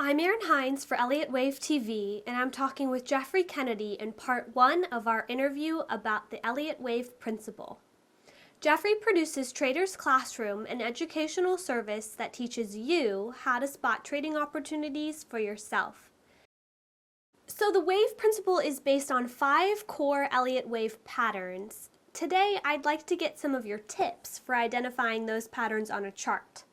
I'm Erin Hines for Elliott Wave TV, and I'm talking with Jeffrey Kennedy in part 1 of our interview about the Elliott Wave Principle. Jeffrey produces Trader's Classroom, an educational service that teaches you how to spot trading opportunities for yourself. So the Wave Principle is based on 5 core Elliott Wave patterns. Today, I'd like to get some of your tips for identifying those patterns on a chart.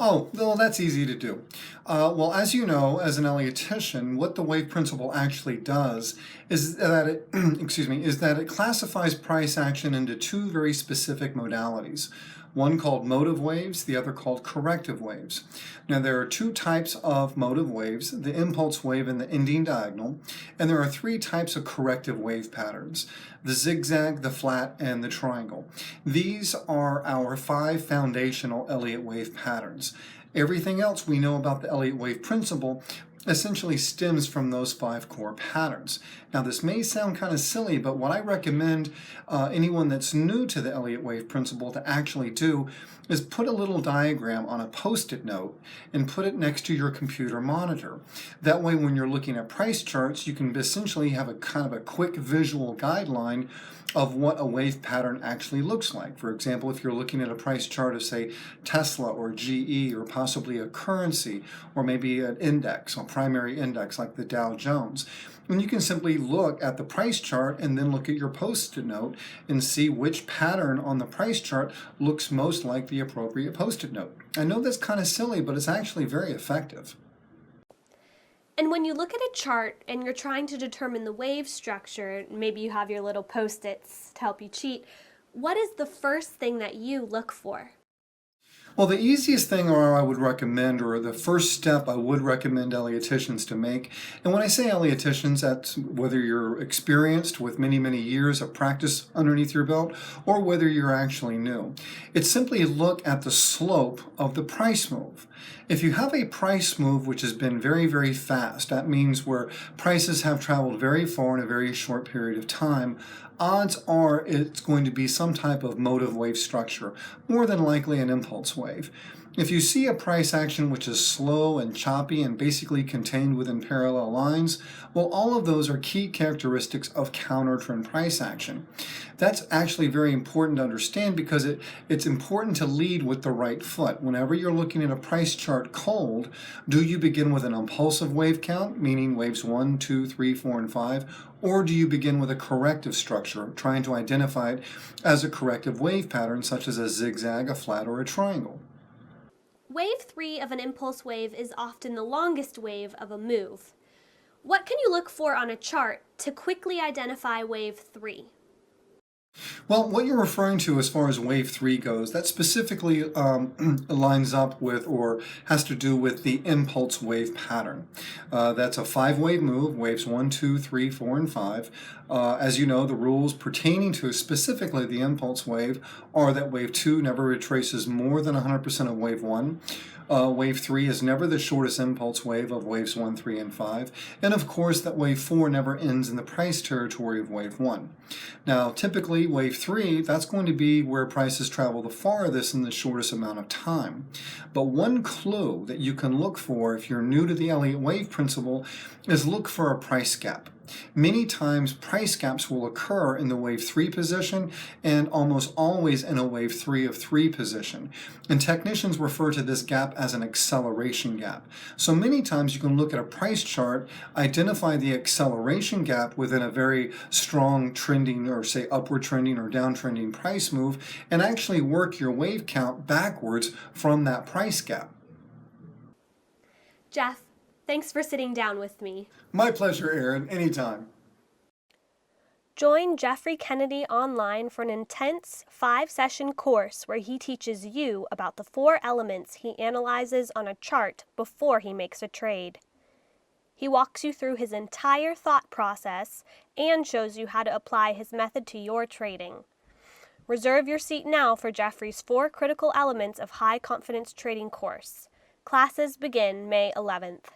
Oh, well, that's easy to do. Well, as you know, as an Elliottian, what the wave principle actually does is that it, is that it classifies price action into 2 very specific modalities. One called motive waves, the other called corrective waves. Now, there are 2 types of motive waves, the impulse wave and the ending diagonal, and there are 3 types of corrective wave patterns, the zigzag, the flat, and the triangle. These are our 5 foundational Elliott wave patterns. Everything else we know about the Elliott wave principle essentially stems from those 5 core patterns. Now, this may sound kind of silly, but what I recommend anyone that's new to the Elliott wave principle to actually do is put a little diagram on a post-it note and put it next to your computer monitor. That way, when you're looking at price charts, you can essentially have a kind of a quick visual guideline of what a wave pattern actually looks like. For example, if you're looking at a price chart of, say, Tesla or GE or possibly a currency or maybe an index, a primary index like the Dow Jones, and you can simply look at the price chart and then look at your post-it note and see which pattern on the price chart looks most like the appropriate post-it note. I know that's kind of silly, but it's actually very effective. And when you look at a chart and you're trying to determine the wave structure, maybe you have your little post-its to help you cheat, what is the first thing that you look for? Well, the easiest thing or I would recommend, or the first step I would recommend Elliotticians to make, and when I say Elliotticians, that's whether you're experienced with many, many years of practice underneath your belt, or whether you're actually new. It's simply look at the slope of the price move. If you have a price move which has been very, very fast, that means where prices have traveled very far in a very short period of time, odds are it's going to be some type of motive wave structure, more than likely an impulse wave. If you see a price action which is slow and choppy and basically contained within parallel lines, well, all of those are key characteristics of counter-trend price action. That's actually very important to understand because it's important to lead with the right foot. Whenever you're looking at a price chart cold, do you begin with an impulsive wave count, meaning waves 1, 2, 3, 4, and 5, or do you begin with a corrective structure, trying to identify it as a corrective wave pattern such as a zigzag, a flat, or a triangle? Wave 3 of an impulse wave is often the longest wave of a move. What can you look for on a chart to quickly identify wave 3? Well, what you're referring to as far as wave 3 goes, that specifically lines up with or has to do with the impulse wave pattern. That's a 5-wave move, waves 1, 2, 3, 4, and 5. As you know, the rules pertaining to specifically the impulse wave are that wave 2 never retraces more than 100% of wave 1. Wave 3 is never the shortest impulse wave of waves 1, 3, and 5. And of course, that wave 4 never ends in the price territory of wave 1. Now, typically, wave 3, that's going to be where prices travel the farthest in the shortest amount of time. But one clue that you can look for if you're new to the Elliott Wave Principle is look for a price gap. Many times price gaps will occur in the wave 3 position and almost always in a wave 3 of 3 position. And technicians refer to this gap as an acceleration gap. So many times you can look at a price chart, identify the acceleration gap within a very strong trending or say upward trending or downtrending price move and actually work your wave count backwards from that price gap. Jeff, thanks for sitting down with me. My pleasure, Erin. Anytime. Join Jeffrey Kennedy online for an intense 5-session course where he teaches you about the 4 elements he analyzes on a chart before he makes a trade. He walks you through his entire thought process and shows you how to apply his method to your trading. Reserve your seat now for Jeffrey's 4 critical elements of high confidence trading course. Classes begin May 11th.